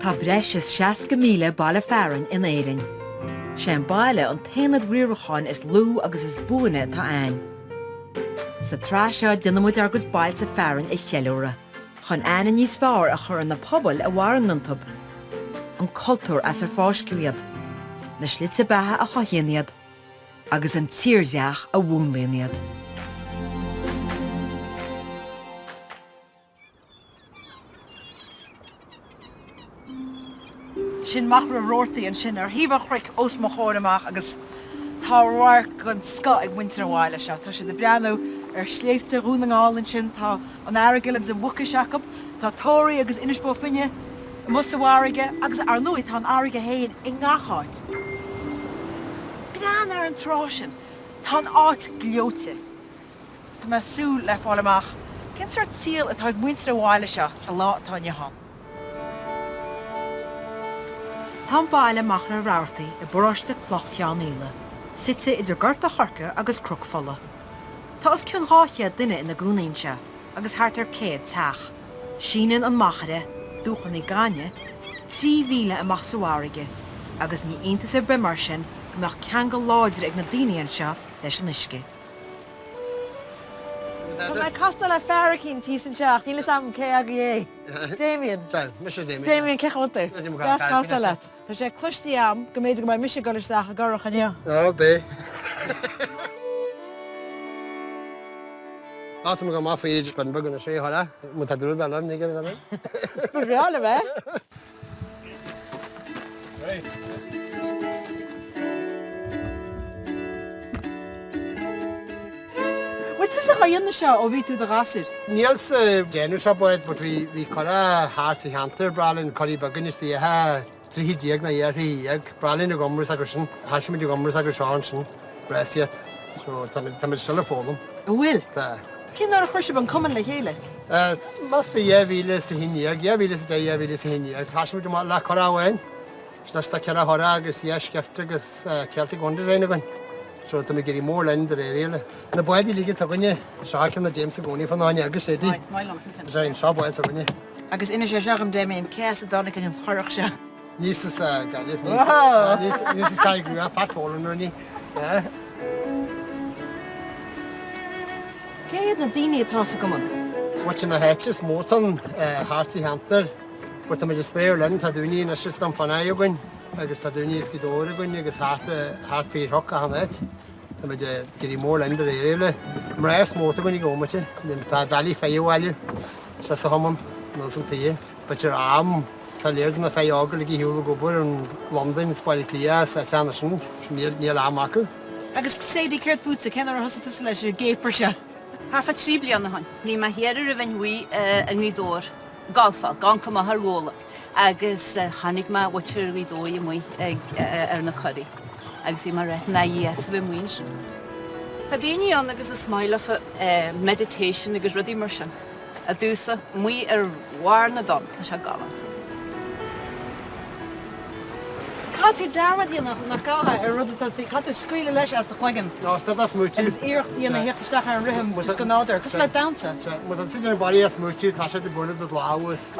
Tá breis is 60 míle baile fearan in éireann. Sé an baile an taonad rioracháin is lú agus is buine tá ain. Sa trá seo dynamúid agus bailte fearan is cheiliúra. Chun aine níos fearr a chur na pobl a bhharan antub. An cultúr as ar fáisciúiad. Na slite bethe a chothéaniad. Agus an tíordeach a bhúnlaoniad. Sin machaire Rabhartaigh an sin ar híomh chric os machaire amach agus tá roiir gon sco ag muintir an bháile seo. Tá sé de breanú ar sléifte rúnaáil an sin tá an airgilm sa bhuca seachab, tá tóirí agus inisbó finne mus bhhaige agus ar nuaid tá an airige héin i ngacháid. Brean ar an trásin, tá an áit glóte. Tá me súil le fáil amach, cén sort síl atá ag muintir an bháile seo sa lá atá neá. Tá baile machaire Rabhartaigh I bráiste cloch ceannaíle, site idir gorta charca agus crocfola. Tá os cion ráithe duine ina gúnaín se, agus thart ar céad teach. Sínan an machaire, dúchan I gáine, 3,000 amach sa bhhairige, agus ní aontas ar be mar sin go mbeadh ceangal láidir ag na daoine seo leis an uisce. Tá mai costal le fearracín tí san teach, níl sam cé aga é. Damien. Mr. Damien. Damien ceachmata. Gas costal le. Tá sé cloistí am go méidir go mai mise goisteach a gorach an neo. Oh, bé. Átam go máfa idir span baguna sé hora, mu tá dúrad alam nígad alam. Reála bheith? Right. Wat is a dhéanana seo ó bhí tú de gasir? Níl sa déanú seo buid, but bhí chora Rabhartaigh Baillte bralinn chorí bagunas títhe trí díag na dhéarthaí ag bralinn a gomras agus sin, haisiimiid a gomras agus seán sin, breisiad. So tá mid still a fólam. A bhfuil? Tá. Cén ar a chuirse ban cuman le chéile? Mas be 10,000 sa híineag, 10,000 sa 10,000 sa híineag. Haisiimiid a le chora bhhain, snas tá ceara chora agus iasceifte agus cealta gonda réine goin. So tá gurí mór lein de réile. Na buidí líige tá gonne seácin na James a gcónaí fan áine agus sé dí. Sé seo buid a gonne. Agus ina sé seacham Damien céas a dána an chorach se. Níos is galibh níos is caiig grúa patólan nuí. Céad na daoine atá sa goman? Wat na heitis mótan Rabhartaigh Baillte, wat me spéir lein tá dúní na si an fanáí goin, agus tá dúní is gidóra goin agus hart fé hoca hanet. Tá me gurí mór lein de réile. Mrás móta goin I gómate, tá dalí féhhaile se sa hamam nó san tíí. But am tá léir na fé águr í hiúla gobur an London spáil clias a teanna sin, níl amacu. Agus sédí ceirt fúta cenar a hosatas leis ar gépar se. Hafa 3 bliana hon. Ní machaire a bhain hui a ngídór golfa, gan cuma har róla. Agus chanig ma watcher ngídó I mui ar na chorí. Agus I mar na yes bheith muin sin. Tá daoine an agus a smaile of meditation agus rudí mar sin. A dúsa mui ar bhhar na dom a se galant. Tá tú dearma díana nach gáha ar rud tá tú scuile leis as de chuigan. No, sta das múti. Agus íocht díana heachtasteach ar rithim just go náidir. Cos le dansa? Mu an si barí as múti, tá sé de buna do láhas.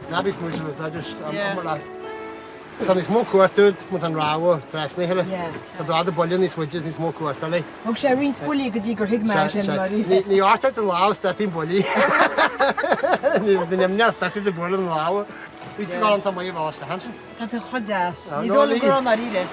Nabí múti tá just mar le. Tá ní smó cuairtúd mu an ráha tresna heile. Tá dá a bolin níos widges ní smó cuairta lei. Thg sé rint bulí go dtí gur hiigme sin marí. Ní áta an láh statín bolí. Ní nemne statí de bolin láha. Bhí gá an tá mai bháiste han. Tá tú chodeas. Ní dóla gurán a ríre.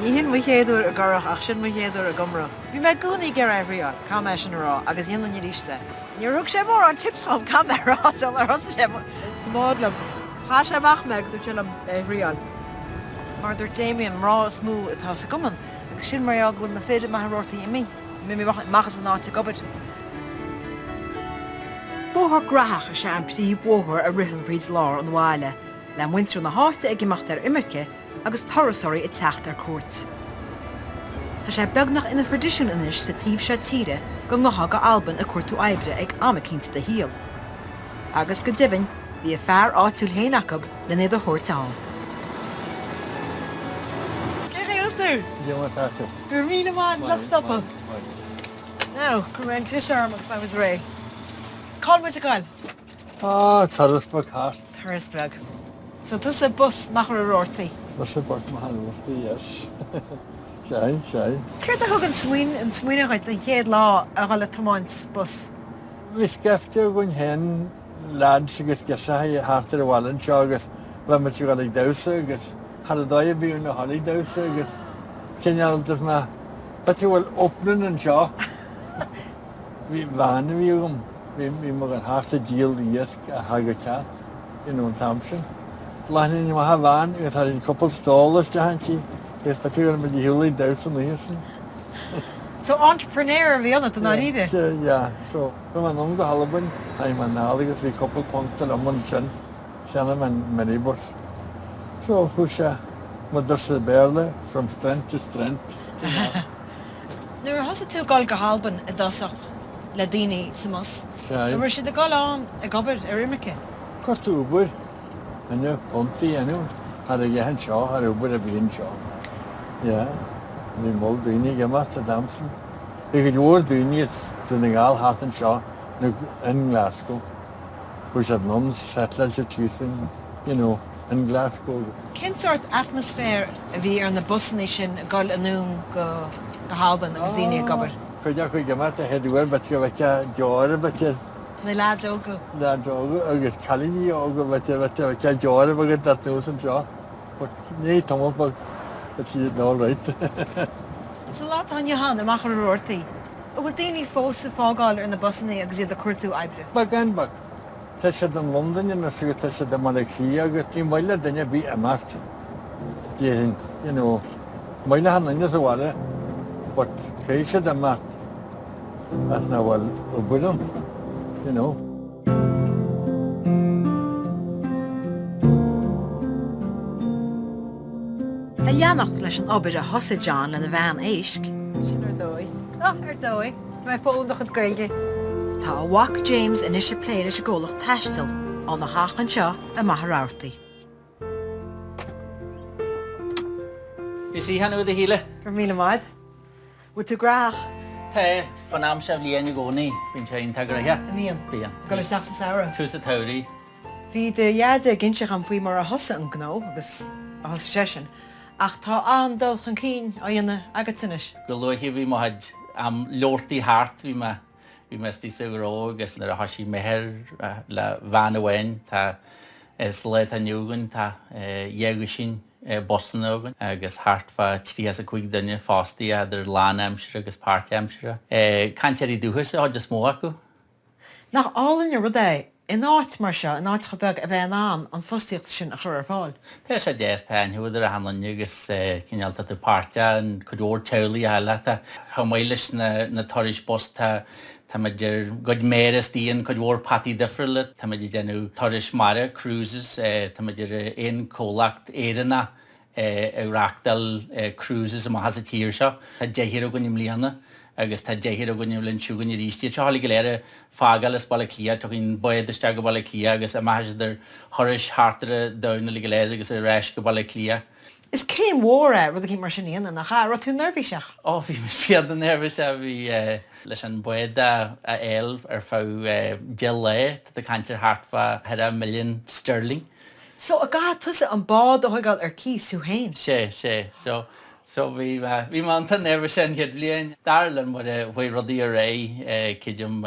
Ní hin mu chéadú a garach ach sin mu chéadú a gomra. Bhí me gúnaí gar ahríá, cá sin rá agus dhéanana ríiste. Ní rug sé mór an tipsám cá rá san ar hosa sé smáidlam. Chá sé bach me gur tuilam ahríáil. Mar dúir Damien rá smú atá sa goman, agus sin mar agúil na féidir me Rabhartaigh mí. Mi machchas an áte gobad. Bóthar graach a sé an príomh bóthar a rihan fríd lár an bháile, le muintir na háte ag imeacht ar imirce agus tarasóirí I teacht ar cuat. Tá sé beagnach ina tradiisiún inis sa tíomh sé tíre go ngotha Alban a cuairtú oibre ag amacínta de híal. Agus go divan, bhí a fearr áitiúil héanacab le néad a thuirteáin. Céir Jimmy Thacker. gur míle máid sa stoppal. Now, go raibh tis armas ba was ré. Call was a gáil. Ah, Tarasbach Hart. Thursbeg. So tu a bus machaire Rabhartaigh. Was a bort machaire, yes. Shai. Céir a thug an smuoineáid an chéad lá a gáil tomáint bus. Lis gefte gon hen lad agus gesaí hartar a bhhain teagus le me tú galig dausa agus had a dóid bhí na holaí dausa agus ceanaltas me ba tú bhfuil opnan an seo. Bhí bhana bhí gom bhí mar an harta díal íos a hagatá in ón Thompson. Láithna ní maithe bhain agus had an couple stallas de hantí agus ba tú me dí hiúlaí dausa líosan. So entrepreneur bhí anna an áide. So man om de halben, hij man naliges vi koppelpunkter om man känn. Känner man Maribors. Så husha Rabhartaigh Baillte from strength to strength. Nuair has tú gáil go halban a dasach le daoine sa mas. Nuair si de gáil an a gobar ar imice. Kost Uber. Anu onti anu. Har a gehen seo, har Uber a bhíon seo. Ja. Vi mol duine gemacht a Damsen. Ik het woord duine toen ik al had een seo in Glasgow. Hoe zat nuns settlers a chiefin, in Glasgow. Cén sort atmosfér a bhí ar na busanna sin a gáil anún go halban agus daoine a gobar. Chuideach chu gemacht a headhfuil bet go bheitce deora bete Na lads ógu. na droga agus chalíní óga bete bheitce deora bagad dat nús an seo. Ní tomopag bete all right. Sa lá an Johan a machaire Rabhartaigh. A bhfuil daoine fós a fágáil ar na busanna agus iad a cuairtú oibre. Bag. Tá sé an London in agus tá sé de Malachy agus tí maiile daine bí a mart. Díhin, maiile han inne sa bhile, but cé sé de mart. As na bhil ubudum, A dheannacht leis an obair a thosa John le na bhean éisc, Sin ar dói. Ar dói. Mai fólamdach an scailge. tá a Wach James in isise pléir is a ggólach taistil an na hachan seo a machaire Rabhartaigh. Is í hanú a híle? Gur míle máid. Bhfuil tú graach Tá fan am sef líana gcónaí bín sé inta grathe. aníon. Bíon. Go leis nach sa saora. Tú sa tairí. Bhí de dheade ginseach an faoi mar a thosa an gná agus a thosa sesin. Ach tá an dul chan cín a dhéanana agatanis. Go luithí bhí maid am leortaí hart bhí me tí sa ró agus na a hasí mehir le bhean ahhain tá le a nniugan tá dhégu sin Boston ógan agus hartfa trí a chuig duine fástaí idir lán amsire agus páirt amsire. Cantearí dúchas á just mó acu? Nach álainn ar rud é, in áit mar seo, in áit chobeg a bheith an fostaíocht sin a chur ar fáil. Tá sé déastain thuúidir a hanlainne agus cinálta tú páirte an chudóir teulaí eile chamáiles na toris bosta tá maidir god méras díon chudhór patí difriúla, tá maidir denú toris mara cruises, tá maidir éon cólacht éanna reachtal cruises am has a tíir seo, Tá déhir a gonim líanana agus tá déhir a gonim len siúgan i ríistí. Tála go léir fágal is balla clia, tugann buidiriste go balla clia agus a maidir thoris hartara dana le go léir agus a réis go balla clia. Is céim mhór rud a cí mar sin íana nach ra tú nervhíiseach. Bhí fiad an nervvis a bhí leis an buad a éil ar fá gel le tá cantir hartfa head $1 million sterling. So a gá tusa an bád a thuáil ar císú hain. sé. So bhí man tan nervvis an head blion darlan mar bhui rodí a ré cidium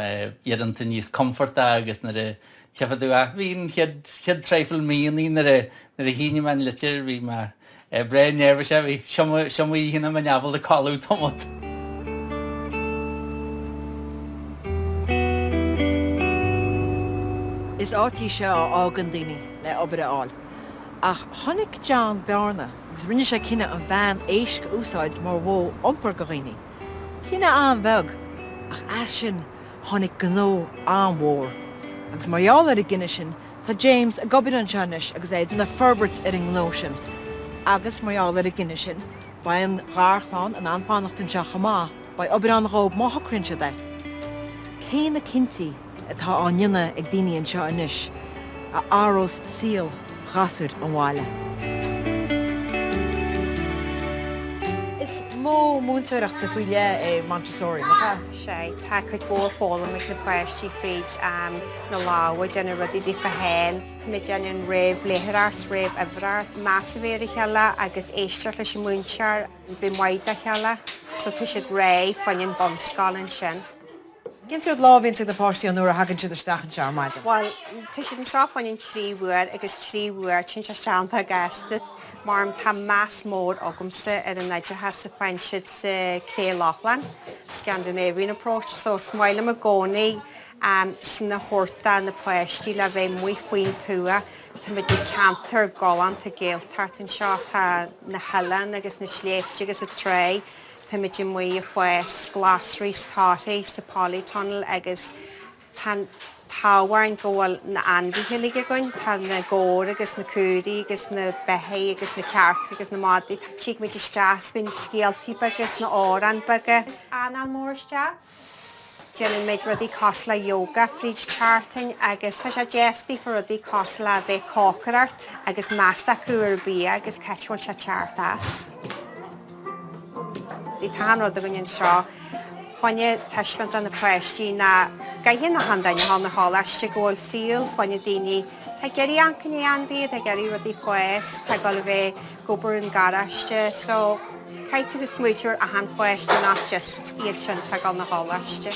iadanta níos comforta agus na tefaú a bhín head treifil míoní na a híine man litir bhí ma bre nervvis a bhí seomí hína man neabhal a cáú tomot. Is átí seo ágan daoine le obair aáil. Ach tháinig John bearna agus rinne sé cinenne an bhean éisc úsáid mar bhó iompar go riine. Cinenne an bheg ach as sin tháinig gnó an mhór. Agus marall ar a gine sin tá James a gobar an seanis agus é duna Ferbert ar an gnó sin. Agus marall ar a gine sin Ba an gharchan an anpanacht an seachama, ba oberan rob mohakrinse de. Cé na cinti atá ánine ag daine an seo inis, a aros síl gasúd an bháile. Is mó múnteach de fuile Montessori, Tá sé tá chuid bór fólam ag na cuaistí fríd na láha déanna rudí dí fahéin, Tá mé déanaan réibh léthart, réibh ebrart, measahhéir a cheala agus éisteach leis múntear bhí maid a cheala, so tu sé ré fanin bonscálan sin. Gintir lábhíonn ag na páistí an nuair a hagann siad isteach an sear maidin. Well, tu sé an sáfanin tríúir agus tríúir tin se seanta gasta. Marm tá más mód agamsa ar an neideatha sa fainsiid sa cé Lachlan, Scandinavian approach, so smaile a gcónaí sna chóirta na páistí le bheith mui faoin tua, tá mid na cantar gálan tá géaltart an seo tá na helan agus na sléifte agus a tré, tá mid mui a fues glasrís tátaí sa polytunnel agus táhain ggóil na anbíthe lige goin, tá na ggóir agus na cúdaí agus na bethaí agus na cearc agus na mádaí. Tíag muid isteas bin scialtaí agus na áran baga. Anna mór isteach. Déanann méid rudí cos le yoga fríd charting agus tá sé gestí for rudí cos le bheith cócarart agus measta cuair bí agus ceitúil se chartas. Dí tá rud a bhain seo. Fanne teisment an na páistí na gaithíon na handaine hána hálaiste ggóil síl, fanne daoine tá geirí ancaní anbíad, tá geirí rudí fues, tá gáil bheith gobar an garaiste, so caiit tú go smútear a han fuiste nach just iad sin tá gáil na hálaiste.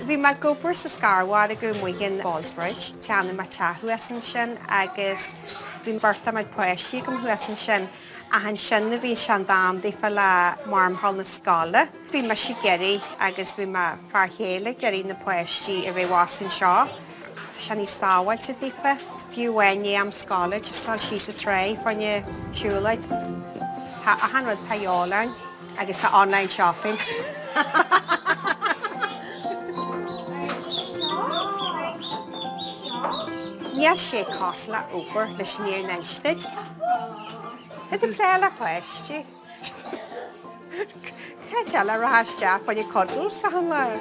Bhí mar gobar sa scarhá a go muighin Ballsbridge, teanna mar tathúasan sin agus bhín barta mar páistí go thuasan sin, a han sin na bhí sean dám dí fel le marmhall na scála. Bhí mar si geirí agus bhí mar farchéile geirí na páistí a bheith wasan seo. Sean ní sáhailte dífa, fiú bhaine am scála, just lá sí sa tré fanne siúlaid. Tá a han rud taálain agus tá online shopping. Níl sé cos le Uber leis níor neinsteid. Tá tú lé le páistí. Cé le rathaisteach fanne codal sa hanna.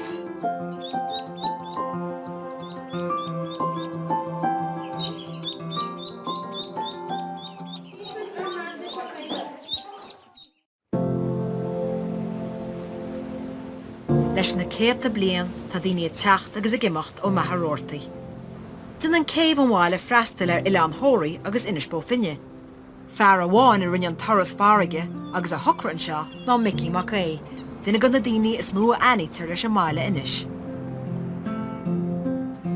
Leis na céta blian tá daoine techt agus a gimimecht ó machairortaí. Dyn an céimh an bháile freistal ar Ileán Hóirí agus Inisbó Finne. Fear a bháin a rinne an toras farige agus a thucrann seo ná Mickey machaire. Duna gan na daoine is mú anítar leis an máile inis.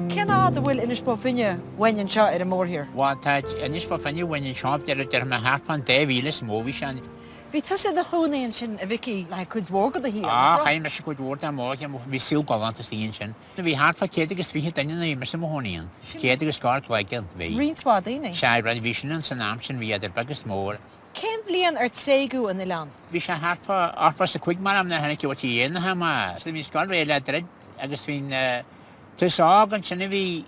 Cén ád a bhfuil Inisbó Finne bhain seo ar an mórthír? Bhá tá Inisbó Finne bhain seop ar me hápan 10 mhíle móhí sean. Bhí tusa na chunaíonn sin a bhici le chud mórgad a hí. Chaim me se go dúir a móg am bhí síl gáanta síon sin. Na bhí háfa céad agus bhí daine na mar sem móíon. Céad agus scáir leigil bhí. Rintá daoine. Se ran bhí sin an san am sin bhí idir bagus mór. Cén blian ar tréú an Ileán? Bhí se háfa áfa sa chuig mar am na hena ceirtí dhéana ha sa bhí scáil bhé le dreid agus bhín tuság an sinna bhí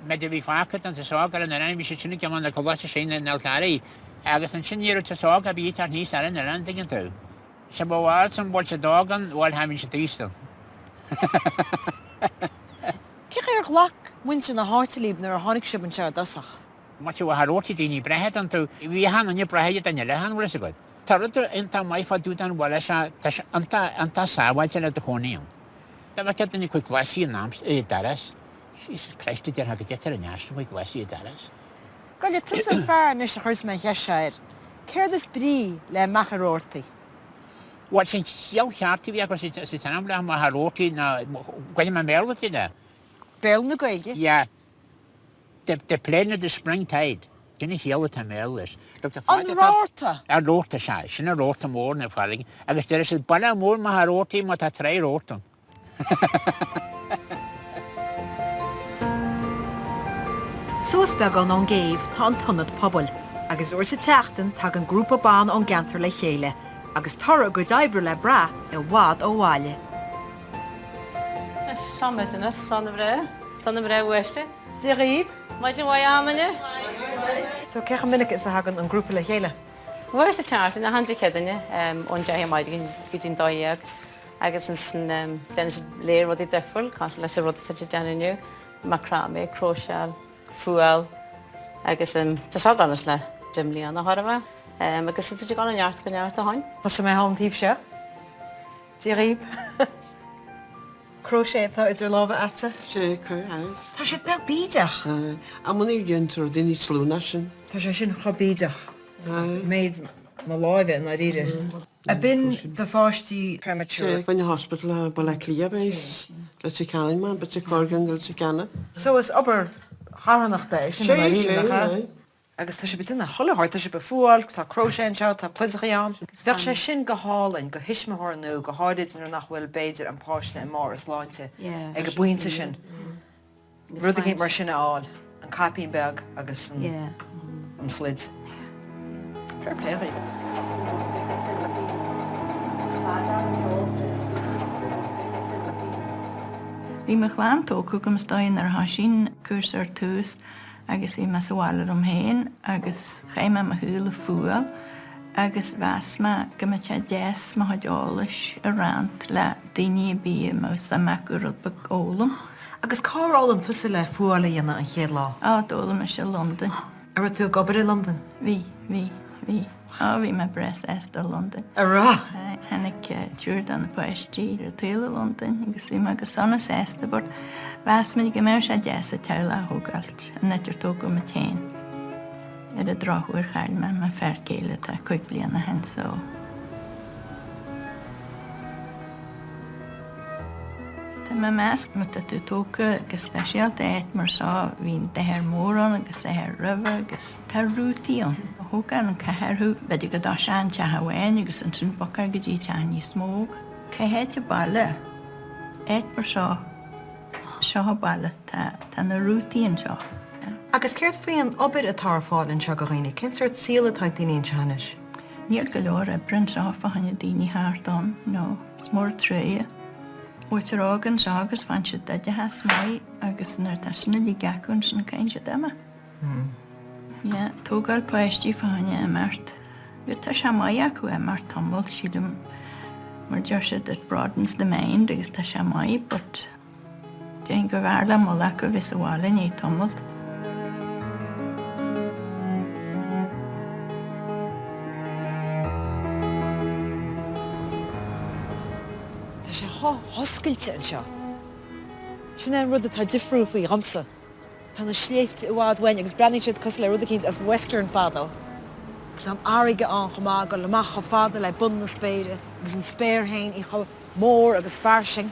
meidir bhí fácad an tuság ar an bhí sé sinna ceann na choláiste sin na Nalcáí. Agus an sin níor tuság a bhí tar níos ar an an diggin tú. Se bhháil san bhil se dágan bhil haiminn se tístal. Cé ar ghlach muinte na háitilíb nar a tháinig sib an tear dosach? Má tú bhthrótí daoine brehead an tú, bhí han an brehead an lehan bhil sa go. Tarútar inta maifa dút an bhile se anta sáhailte le do choníon. Tá bh cean chuig glasí an náms daras, sí Christ dear ha go detar an neasna chuig glasí daras. Gaile tusa fear is a chus me heisiir. Céir is brí le machairortaí? Bhil sin cheartí bhí agus sa tanam le machairortaí na gcuine me mélatí na. Béal na gaige? Yeah. The plane of the spring tide. Dine héala tá mé leis. An ráta? Ar ráta se, sinna ráta mór na fáling. Agus deir is baile mór machairortaí má tá tré rátan. Suas beag an géimh tá an tunnad pobl, agus uair sa teachtain tá an grúpa bán an gantar le chéile, agus tora go d'oibre le bra i bhád ó bháile. Samaitina, sanna bra weiste. Dirib, maidin bhaid amane? So cecha minic is a hagan an grúpa le chéile. Bhfuir sa teart na handra cedanne ón de maid go dtín dáíag agus san déine léir rudí defriúil cá leis sé rud tuidir deanniu, macramé, croisial, fuáil agus tá seo ganas le dimlíí na thorama agus tuidir gan neart go neart a hain. Was mé hátíh se? Dí riomh? Crochet tá idir lábh atsa? sé chu an. Tá sé be bíideach. A muna diontar duine slúna sin. Tá sé sin chobíideach. Méid má láimhe na riire. A bin de fáistí premature. Bhain hospital a bala clíabéis le sé canin man, bet sé corgan gal sé canna. So is obair charannach de sin na riire. Agus tá sé bitin na choláir tá sé be fúáil, tá crochet seo tá pluisaíán. Bheith sé sin go hálainn go hisismthir nó go háid inar nach bhfuil béidir an páiste an mar is láinte ag go buinte sin. Rud a mar sinna áil an capín beg agus an flid. Fair play. Bhí me chláán tóca go stáin ar hasín cús ar tús agus bhí me sáil héin agus chéime a thuúla fuail agus bheasma go me te 10 hadális a rant le daoine bí mó sa mecurad bagólam. Agus cárálam tusa le fuála dhéanana an chéad lá. Á dóla me se London. Ar tú gobar i London? Bhí. Á bhí me bres éiste London. Ará? Hennig túúr an na poisttí ar tuile London agus bhí me go sanna éiste, bud bheasma go mé sé 10 a teile a thugailt a netar tó go me téin. Ar a dráthúir chail me fercéile tá chuig bliana hen so. Tá me measc mu a tú tóca agus speisialt éit mar sá hín dehéir mórran agus dehéir ribh agus tá rútííon. Thógan an ceirthú beidir go dá sean te hahain agus an tún bocar go dtí tean ní smóg. Cehéite bailile éit mar seo bailile tá na rútííon seo. Agus céirt faoin obair atá fáilinn seo go réine, cinsirt síla tá daoine teanais. Níl go leir a brenn seáfa haine daoine háartán nó smór tréie. Uitar ágan seagus fan si deide has mai agus nar tasna lí gacún san céinte dama. Tógáil poisttí fáine a mert. Gus tá se mai acu a mar tambal sílim mar deir sé that broadens the mind agus tá se mai, but déon go bhar le má acu vis a bhála ní tambalt. Tá sé hoscailte an seo. Sin an rud atá difriú faoi ramsa. Tá na sléifte i bhád wein agus breannig siad cos le rud a cínt as western fado. Agus am áige an chomá go le macha fada le bun na spéire agus an spéirhain i cho mór agus farsing.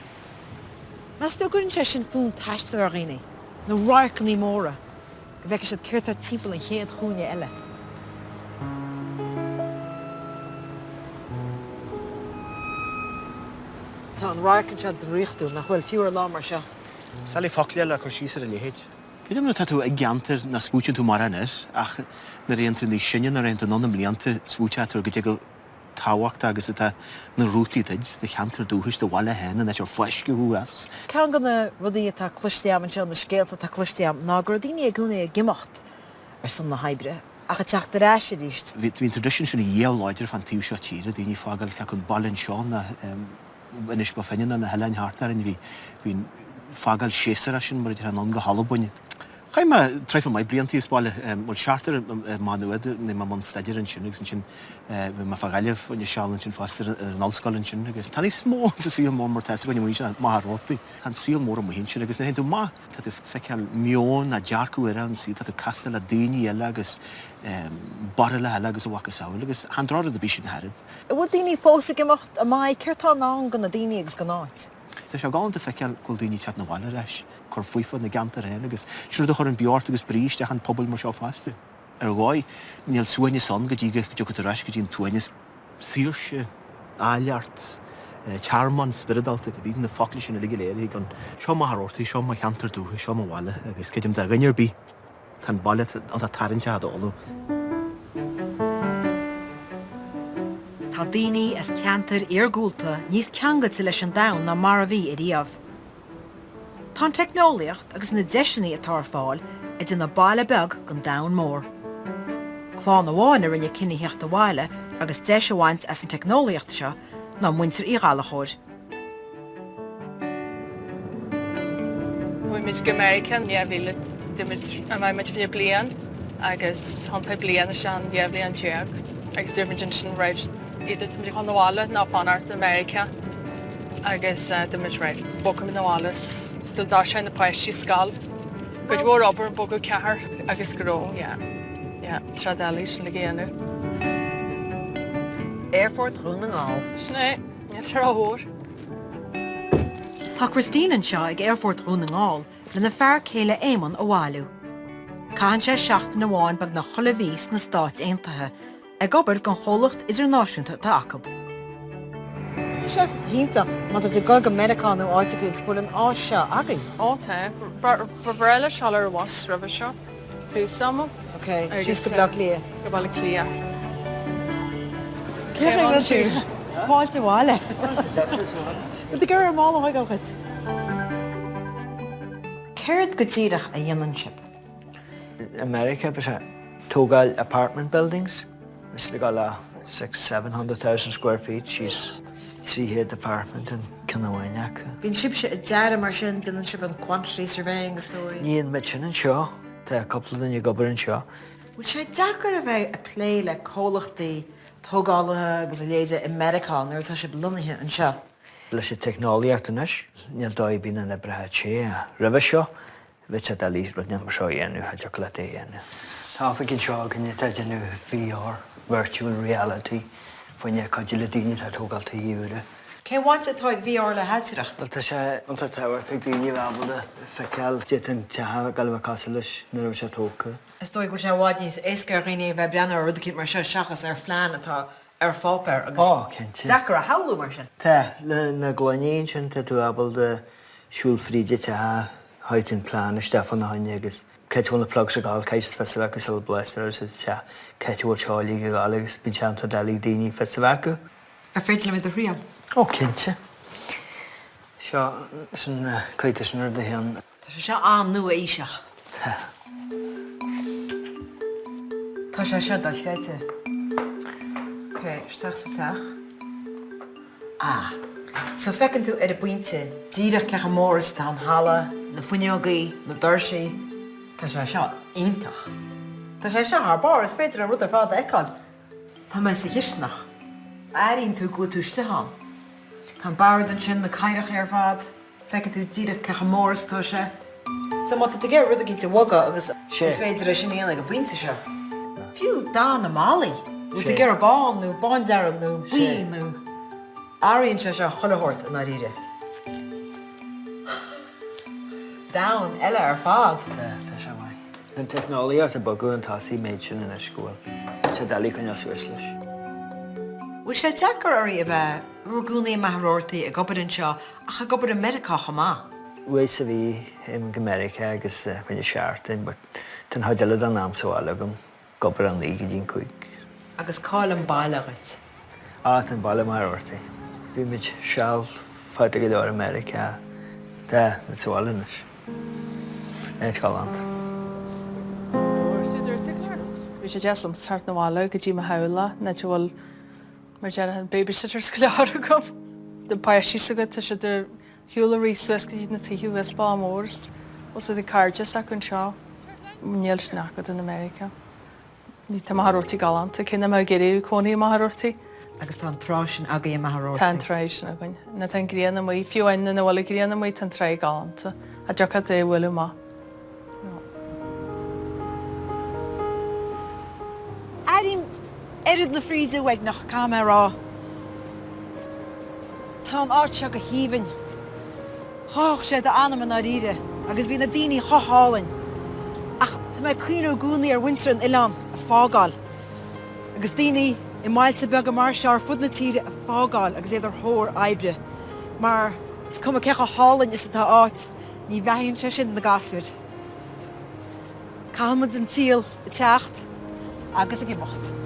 Mas tú gurinn sé sin fún taiste ar réine, nó rácan í móra, go bheice siad ceirt timppla an chéad chúne eile. Tá an rácan siad ríochtú nach bhfuil fiúr lá mar seo. Sally foclia le chu síar a léhéid. Céidir na tú ag geantar na smúteann tú mar anir ach na réon tú ní sinne na réon tú nona mlíanta smúteatar go go táhacht agus atá na rútíid de cheantar dúthis do bhile hen a ar foiisciú as. Cean gan na rudaí atá cluisteam an seo na scéalta tá cluisteam ná gur daoine gúna ag gimacht ar san na haibre. Ach a teachtar éisi díist. Bhín tradition sin dhéhláidir fan tíú seo tíre, daoine fágal ce chun ballin seo na inis ba féine na heilein hátar in bhín fágal séar sin mar idir an go halbaine. Chaim treifa mai bliantí spáile bhil seaartar manuad na man staidir an sin sin má fágaileh in seálann sin fáistar an allscoilinn sin agus. Tá smó sa síl mór mar teiste goine mí máthrótaí. Tá síl mór am hín sin agus na hen tú má tá tú feiceal mion na dearcú ar an sí tá tú castal a daoine eile agus bar le heile agus a bhacha saoil agus handráid a bí sin head. Bhfuil daoine fósa gimacht a mai ceirtá ná gan na daoine agus gan náid. Tá se gáanta feiceal goil daoine teat na bhile leis chur fuifa na gantar hen agus siú chur an beart agus bríiste an pobl mar seo fáiste. Ar bháid níl suaine san go dtí go reis go dtíon tuaine síirse áileart charman spiridalta go bhín na focla sin na lige léir gan seo máthrótaí seo má cheantar dútha seo má bhile agus céidim de gainear bí tan bailile an tá tarinte adáú. Tá daoine as ceantar ar gúlta níos ceangata leis an dam na mar a bhí i dtíobh. Tá technoliacht agus na deisinaí atá fáil i dtí na baile beg gan dam mór. chlán amháin ar rinne cinenne hecht a bhile agus de se bhaint as an technoliacht seo ná muintir í gála chóir. Bhui mit go American bhíle mit fi blian agus hananta blian sean blian teag agus dúmid sin réid idir tu chu nóháile ná fanart America agus dumid réid bocam nóháile still dá sé na páistí scal go bhór obair bogu cethar agus goró tradalí sin le géanú. Airfort rún an gáil. Sné, thór. Tá Christine seo ag Airfort rún an gáil le na fear chéile éman a bháilú. Cáin sé seachtain na bháin bag na chola vís na Stáit Aontaithe ag obair gan cholacht idirnáisiúnta tá acab. Se híntaach má de go Americanú áite goin spúil an á seo againn. Áta, breile sealar was rubh seo. Tú sama? Ok, síos go bla lia. Go bhla clia. Páilte bháile. De gur mála haig áchait. Céird go dtíireach a dhéanaan sib? America, but Togal apartment buildings. Mr. Gala 600,000-700,000 square feet. She's 3-head apartment in Kinawainak. Bhín sib se a deara mar sin dunan sib an quantity surveying is dói. Níon mit sin an seo, tá a couple in gobar an seo. Bhil sé dachar a bheith a plé le cólachtaí tógálathe agus a léide Americán ar tá sib lunathe an seo. Leis sé technoliacht an is, níl dói bína na brethe sé a ribh seo, bhit sé a lís rud neam seo dhéanú, a deach le dhéanú. Tá fa cin seo gan tá déanú VR, virtual reality, faoine cadiú le daoine tá tógaltaí dhéúre. Cé bhaint atá ag VR le heitireachta? Tá sé an tá táhairt ag daoine bhhabada feiceáil déan tethe galbh casa leis nuair sé tóca. Is dói go sé bháid níos éca riine bheith breanna rud cin mar seo seachas ar phlean atá ar fápéir agus cinnte. dachar a haú mar sin. Tá le na gláiníon sin tá tú abal de siúlfríide tethe háitún plán Stefan na haine agus ceitúil na plug sa gáil ceist festival agus sil bleisteir sa te ceitúil seálaí go gáil agus bíteanta dalí daoine festival. Ar féidir le mid a rial? Cinnte. Seo san caiite san de héan. Tá sé seo an nua íseach. Tá sé seo dá leite. Ok, steach sa teach. So fecinn tú ar a buinte díreach cecha móras tá an hala, na fuineogaí, na dorsaí. Tá sé seo iontach. Tá sé seo ar bar is féidir a rud ar fád eáil. Tá me sa hisnach. Airíonn tú go túiste há. Tá barad an sin na caiireach ar fád, fecinn tú díreach cecha móras tá sé. So má tú ggéir rud a cinnte waga agus is féidir a sin éana go buinte seo. Fiú dá na málaí. Bhil ggéir a bán nó bándearm nó bhuií nó. Airíonn sé seo chulahort an áíre. Down eile ar fád. Tá sé mai. An technoliacht a bogu an tasí méid sin in a scúil. Sé dalí chun as Swiss leis. Bhil sé dechar arí a bheith rúgúnaí maithróirtaí a gobar an seo a cha gobar an medicácha má. Weis a bhí im America agus chuine seaartain, but tan haideile an amsáil agam gobar an líga dín chuig. Agus cáil an bailagait. Tan baile mar ortaí. Bhí mit seall fáite go leir America de mit sálanis. Éit galant. Bhí sé deas an tart nóháile go dtí haula na bhfuil mar dean an babysitters go leir gom. Den páistí agad tá sé de hiúla ríos go na tíú Westbá mórs os a cardide a chun seo níl sinach in America. Ní tá maithrótaí galanta cinna me géirí cónaí maithrótaí. Agus tá an trásin a gaí maithrótaí. Tá tráis na bhain. Na tá gríanana mí fiúhaine na bhfuil gríanana mí tan trí galanta a deocha é bhfuil má. Airíonn irid na fríide bhaid nach camerará. Tá an áit seo go híomhainn. Thách sé de anam an áíre, agus bhí na daoine chothálinn. Ach tá méid cuiinú gúnaí ar winter an Ileán a fágáil. Agus daoine I máilte beag mar se ar fud na tíre a fágáil agus éidir thóir aibre. Mar is cum a cecha hálainn is atá áit, ní bheithonn sé sin na gasfuid. Cahamad an tíal i teacht agus a gimocht.